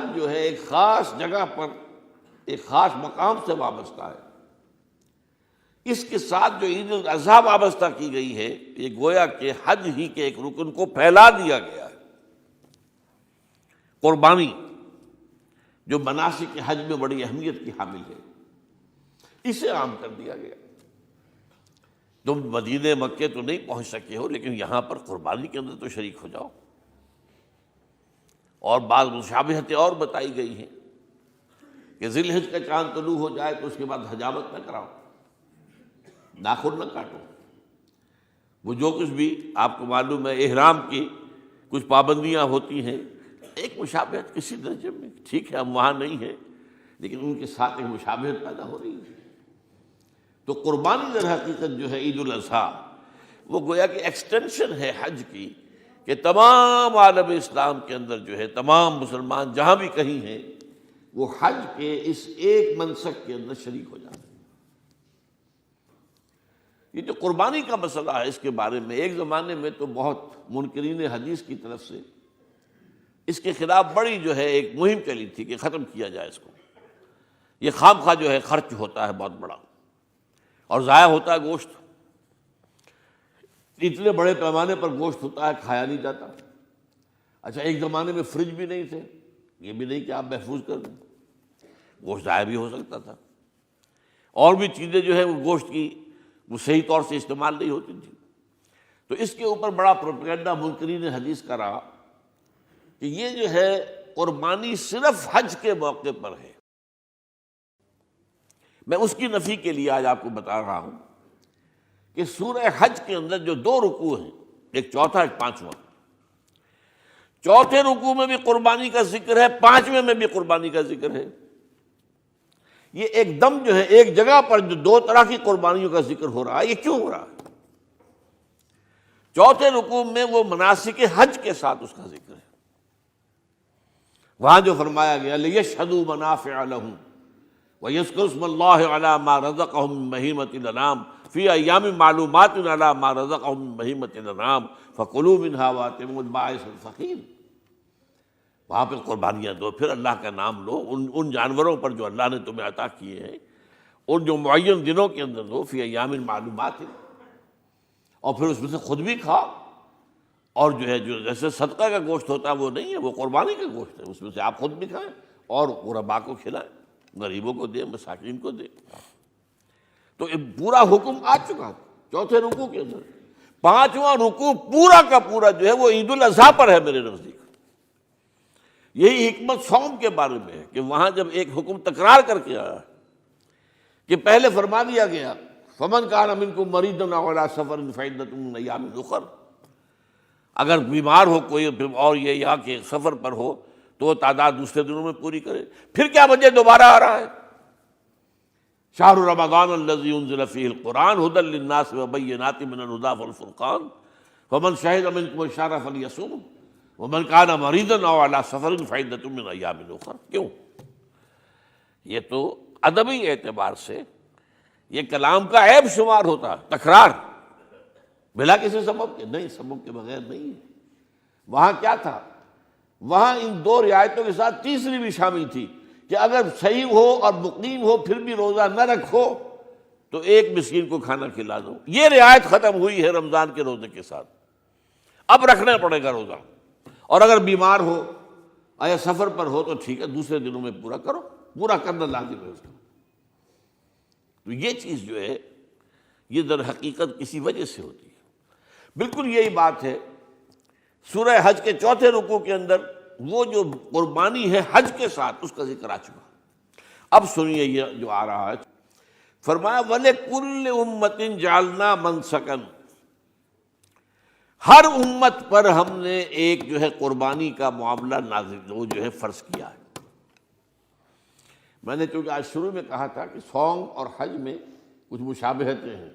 حج جو ہے ایک خاص جگہ پر ایک خاص مقام سے وابستہ ہے. اس کے ساتھ جو عید الاضحیٰ وابستہ کی گئی ہے، یہ گویا کہ حج ہی کے ایک رکن کو پھیلا دیا گیا ہے. قربانی جو مناسک حج میں بڑی اہمیت کی حامل ہے، اسے عام کر دیا گیا. تم مدینے مکے تو نہیں پہنچ سکے ہو، لیکن یہاں پر قربانی کے اندر تو شریک ہو جاؤ. اور بعض مشابہتیں اور بتائی گئی ہیں کہ ذی الحج کا چاند طلوع ہو جائے تو اس کے بعد حجامت نہ کراؤ، ناخن نہ کاٹو. وہ جو کچھ بھی آپ کو معلوم ہے احرام کی کچھ پابندیاں ہوتی ہیں، ایک مشابہت کسی درجے میں، ٹھیک ہے ہم وہاں نہیں ہیں لیکن ان کے ساتھ ایک مشابہت پیدا ہو رہی ہے. تو قربانی در حقیقت جو ہے عید الاضحیٰ، وہ گویا کہ ایکسٹینشن ہے حج کی، کہ تمام عالم اسلام کے اندر جو ہے تمام مسلمان جہاں بھی کہیں ہیں وہ حج کے اس ایک منسک کے اندر شریک ہو جاتے ہیں. یہ جو قربانی کا مسئلہ ہے، اس کے بارے میں ایک زمانے میں تو بہت منکرین حدیث کی طرف سے اس کے خلاف بڑی جو ہے ایک مہم چلی تھی کہ ختم کیا جائے اس کو. یہ خام خواہ جو ہے خرچ ہوتا ہے بہت بڑا، اور ضائع ہوتا ہے گوشت. اتنے بڑے پیمانے پر گوشت ہوتا ہے، کھایا نہیں جاتا. اچھا ایک زمانے میں فریج بھی نہیں تھے، یہ بھی نہیں کہ آپ محفوظ کر دیں، گوشت ضائع بھی ہو سکتا تھا. اور بھی چیزیں جو ہے وہ گوشت کی وہ صحیح طور سے استعمال نہیں ہوتی تھی. تو اس کے اوپر بڑا پروپیگنڈا منکرین حدیث کا رہا کہ یہ جو ہے قربانی صرف حج کے موقع پر ہے. میں اس کی نفی کے لیے آج آپ کو بتا رہا ہوں کہ سورہ حج کے اندر جو دو رکوع ہیں، ایک چوتھا ایک پانچواں، چوتھے رکوع میں بھی قربانی کا ذکر ہے، پانچویں میں بھی قربانی کا ذکر ہے. یہ ایک دم جو ہے ایک جگہ پر جو دو طرح کی قربانیوں کا ذکر ہو رہا ہے، یہ کیوں ہو رہا ہے؟ چوتھے رکوع میں وہ مناسک حج کے ساتھ اس کا ذکر ہے. وہاں جو فرمایا گیا لِيَشْهَدُوا مَنَافِعَ لَهُمْ وَيَذْكُرُوا اسْمَ اللَّهِ عَلَىٰ مَا رَزَقَهُم مِّن بَهِيمَةِ الْأَنْعَامِ فِي أَيَّامٍ مَّعْلُومَاتٍ عَلَىٰ مَا رَزَقَهُم مِّن بَهِيمَةِ الْأَنْعَامِ فَكُلُوا مِنْهَا وَأَطْعِمُوا الْبَائِسَ الْفَقِيرَ. وہاں پہ قربانیاں دو، پھر اللہ کا نام لو ان جانوروں پر جو اللہ نے تمہیں عطا کیے ہیں، ان جو معین دنوں کے اندر دو، فی ایام معلومات، اور پھر اس میں سے خود بھی کھاؤ. اور جو ہے جو جیسے صدقہ کا گوشت ہوتا ہے وہ نہیں ہے، وہ قربانی کا گوشت ہے، اس میں سے آپ خود بھی کھائیں اور غرباء کو کھلائیں، غریبوں کو دیں، مساکین کو دیں. تو یہ پورا حکم آ چکا ہے چوتھے رکوع کے اندر. پانچواں رکوع پورا کا پورا جو ہے وہ عید الاضحیٰ پر ہے میرے نزدیک. یہی حکمت صوم کے بارے میں ہے کہ وہاں جب ایک حکم تکرار کر کے آیا کہ پہلے فرما دیا گیا فَمَنْ كَانَ مِنْكُمْ مَرِيضًا أَوْ عَلَىٰ سَفَرٍ فَعِدَّةٌ مِّنْ أَيَّامٍ أُخَرَ، اگر بیمار ہو کوئی اور یہ یا کہ سفر پر ہو تو وہ تعداد دوسرے دنوں میں پوری کرے. پھر کیا وجہ دوبارہ آ رہا ہے؟ شہر رمضان الذی انزل فیہ القرآن ھدی للناس وبینات من الھدی والفرقان فمن شہد منکم الشہر فلیصمہ ومن کان مریضا او علی سفر فعدۃ من ایام اخر. کیوں؟ یہ تو ادبی اعتبار سے یہ کلام کا عیب شمار ہوتا ہے، تکرار بلا کسی سبب کے، نہیں سبب کے بغیر نہیں ہے. وہاں کیا تھا؟ وہاں ان دو رعایتوں کے ساتھ تیسری بھی شامل تھی کہ اگر صحیح ہو اور مقیم ہو پھر بھی روزہ نہ رکھو تو ایک مسکین کو کھانا کھلا دو. یہ رعایت ختم ہوئی ہے رمضان کے روزے کے ساتھ. اب رکھنا پڑے گا روزہ، اور اگر بیمار ہو یا سفر پر ہو تو ٹھیک ہے دوسرے دنوں میں پورا کرو، پورا کرنا لازم ہے اس کا. تو یہ چیز جو ہے یہ در حقیقت کسی وجہ سے ہوتی ہے. بالکل یہی بات ہے سورہ حج کے چوتھے رکوع کے اندر وہ جو قربانی ہے حج کے ساتھ اس کا ذکر آ چکا. اب سنیے یہ جو آ رہا ہے، فرمایا وَلِكُلِّ أُمَّةٍ جَعَلْنَا مَنْسَكًا، ہر امت پر ہم نے ایک جو ہے قربانی کا معاملہ نازل وہ جو ہے فرض کیا ہے. میں نے چونکہ آج شروع میں کہا تھا کہ صوم اور حج میں کچھ مشابہتیں ہیں.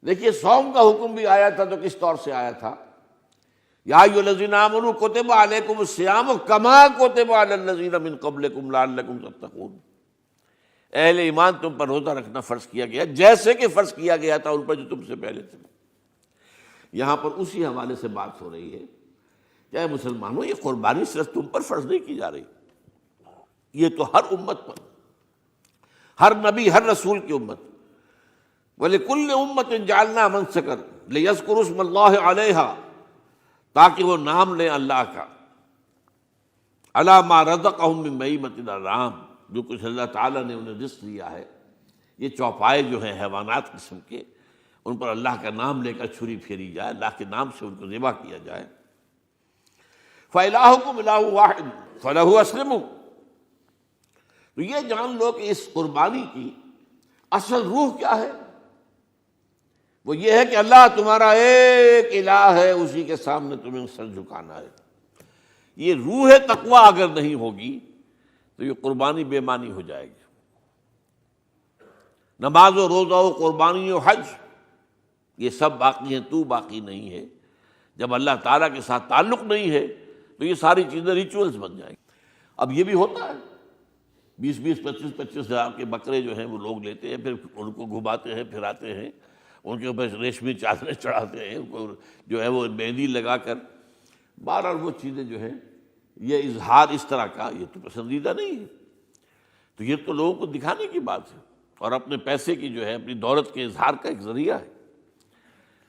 دیکھیے صوم کا حکم بھی آیا تھا تو کس طور سے آیا تھا؟ یا ایھا الذین آمنوا کتب علیکم الصیام کما کتب علی الذین من قبلکم لعلکم تتقون. اہل ایمان تم پر روزہ رکھنا فرض کیا گیا جیسے کہ فرض کیا گیا تھا ان پر جو تم سے پہلے تھے. یہاں پر اسی حوالے سے بات ہو رہی ہے کیا مسلمانوں یہ قربانی صرف تم پر فرض نہیں کی جا رہی، یہ تو ہر امت پر، ہر نبی ہر رسول کی امت. وَلِكُلِّ أُمَّةٍ جَعَلْنَا مَنسَكًا لِيَذْكُرُوا اسْمَ اللَّهِ عَلَيْهَا، تاکہ وہ نام لیں اللہ کا، عَلَىٰ مَا رَزَقَهُم مِّن بَهِيمَةِ الْأَنْعَامِ، جو کچھ اللہ تعالیٰ نے انہیں رزق دیا ہے. یہ چوپائے جو ہیں حیوانات قسم کے، ان پر اللہ کا نام لے کر چھری پھیری جائے، اللہ کے نام سے ان کو ذبح کیا جائے. فَإِلَٰهُكُمْ إِلَٰهٌ وَاحِدٌ فَلَهُ أَسْلِمُوا. تو یہ جان لو کہ اس قربانی کی اصل روح کیا ہے. وہ یہ ہے کہ اللہ تمہارا ایک الہ ہے، اسی کے سامنے تمہیں سر جھکانا ہے. یہ روح تقوی اگر نہیں ہوگی تو یہ قربانی بے معنی ہو جائے گی. نماز و روزہ و قربانی و حج یہ سب باقی ہیں، تو باقی نہیں ہے. جب اللہ تعالیٰ کے ساتھ تعلق نہیں ہے تو یہ ساری چیزیں ریچولز بن جائیں گی. اب یہ بھی ہوتا ہے 20 25 ہزار کے بکرے جو ہیں وہ لوگ لیتے ہیں، پھر ان کو گھماتے ہیں، پھراتے ہیں، ان کے اوپر ریشمی چادریں چڑھاتے ہیں، ان کو جو ہے وہ مہندی لگا کر. بہرحال وہ چیزیں جو ہیں یہ اظہار اس طرح کا یہ تو پسندیدہ نہیں ہے. تو یہ تو لوگوں کو دکھانے کی بات ہے اور اپنے پیسے کی جو ہے اپنی دولت کے اظہار کا ایک ذریعہ ہے.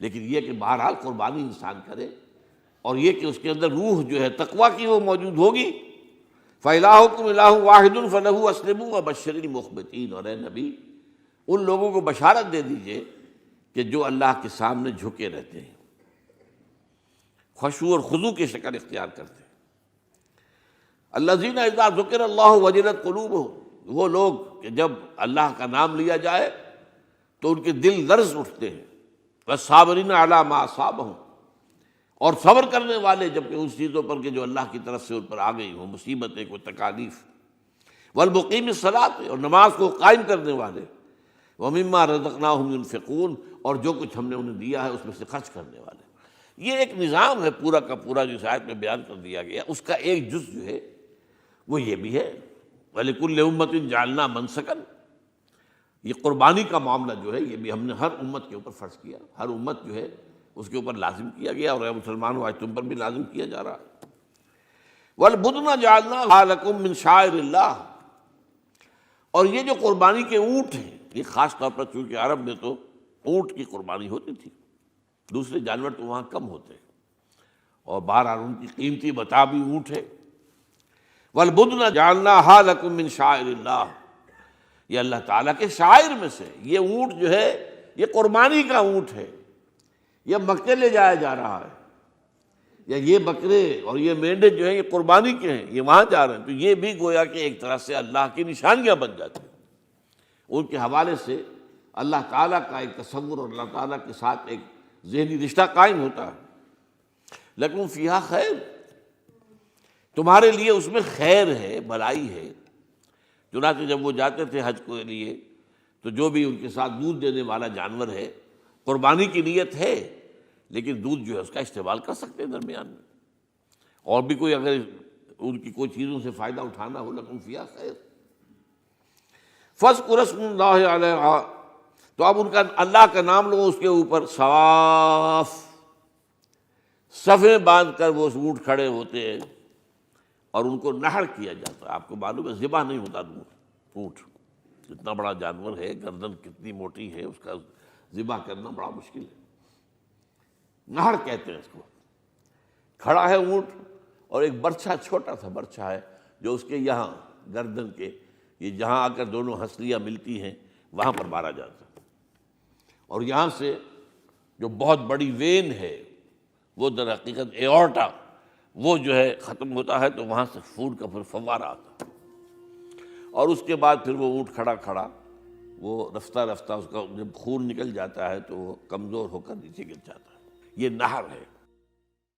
لیکن یہ کہ بہرحال قربانی انسان کرے اور یہ کہ اس کے اندر روح جو ہے تقویٰ کی وہ موجود ہوگی. فَإِلَٰهُكُمْ إِلَٰهٌ وَاحِدٌ فَلَهُ أَسْلِمُوا وَبَشِّرِ الْمُخْبِتِينَ. اور اے نبی ان لوگوں کو بشارت دے دیجئے کہ جو اللہ کے سامنے جھکے رہتے ہیں، خشوع اور خضوع کی شکل اختیار کرتے ہیں. الذین اذا ذکر اللہ وجلت قلوبہم، وہ لوگ کہ جب اللہ کا نام لیا جائے تو ان کے دل لرز اٹھتے ہیں. والصابرین علی ما اصابہم، اور صبر کرنے والے جبکہ ان چیزوں پر کہ جو اللہ کی طرف سے ان پر آ گئی ہوں، مصیبتیں کوئی تکالیف. والمقیم الصلاۃ، اور نماز کو قائم کرنے والے. ومما رزقناہم ينفقون، اور جو کچھ ہم نے انہیں دیا ہے اس میں سے خرچ کرنے والے. یہ ایک نظام ہے پورا کا پورا جس آیت میں بیان کر دیا گیا. اس کا ایک جز جو ہے وہ یہ بھی ہے وَلِكُلِّ أُمَّةٍ جَعَلْنَا مَنسَكًا. یہ قربانی کا معاملہ جو ہے یہ بھی ہم نے ہر امت کے اوپر فرض کیا، ہر امت جو ہے اس کے اوپر لازم کیا گیا، اور اے مسلمانوں آج تم پر بھی لازم کیا جا رہا ہے. وَالْبُدْنَ جَعَلْنَاهَا لَكُم مِّن شَعَائِرِ اللَّهِ. اور یہ جو قربانی کے اونٹ ہیں، یہ خاص طور پر چونکہ عرب میں تو اونٹ کی قربانی ہوتی تھی، دوسرے جانور تو وہاں کم ہوتے ہیں، اور بہرحال ان کی قیمتی متاع بھی اونٹ ہے. وَالْبُدْنَ جَعَلْنَاهَا لَكُم مِّن شَعَائِرِ اللَّهِ. یہ اللہ تعالیٰ کے شاعر میں سے یہ اونٹ جو ہے یہ قربانی کا اونٹ ہے. یہ مکے لے جایا جا رہا ہے، یا یہ بکرے اور یہ مینڈے جو ہیں یہ قربانی کے ہیں، یہ وہاں جا رہے ہیں. تو یہ بھی گویا کہ ایک طرح سے اللہ کی نشانیاں بن جاتی ہیں. ان کے حوالے سے اللہ تعالیٰ کا ایک تصور اور اللہ تعالیٰ کے ساتھ ایک ذہنی رشتہ قائم ہوتا ہے. لیکن فیہا خیر، تمہارے لیے اس میں خیر ہے، بھلائی ہے. چنانچہ جب وہ جاتے تھے حج کے لیے تو جو بھی ان کے ساتھ دودھ دینے والا جانور ہے، قربانی کی نیت ہے لیکن دودھ جو ہے اس کا استعمال کر سکتے ہیں درمیان میں، اور بھی کوئی اگر ان کی کوئی چیزوں سے فائدہ اٹھانا ہو. لکم فیہا خیر. فاذکروا اسم اللہ علیہا، تو اب ان کا اللہ کا نام لو اس کے اوپر. صواف، صفیں باندھ کر وہ اونٹ کھڑے ہوتے ہیں اور ان کو نہر کیا جاتا ہے. آپ کو معلوم ہے ذبح نہیں ہوتا اونٹ، اتنا بڑا جانور ہے، گردن کتنی موٹی ہے، اس کا ذبح کرنا بڑا مشکل ہے. نہر کہتے ہیں اس کو. کھڑا ہے اونٹ اور ایک برچھا، چھوٹا سا برچھا ہے جو اس کے یہاں گردن کے یہ جہاں آ کر دونوں ہنسلیاں ملتی ہیں وہاں پر مارا جاتا ہے. اور یہاں سے جو بہت بڑی وین ہے وہ در حقیقت ایورٹا، وہ جو ہے ختم ہوتا ہے تو وہاں سے خون کا پھر فوارہ آتا ہے. اور اس کے بعد پھر وہ اونٹ کھڑا کھڑا وہ رفتہ رفتہ اس کا جب خون نکل جاتا ہے تو وہ کمزور ہو کر نیچے گر جاتا ہے. یہ نہر ہے.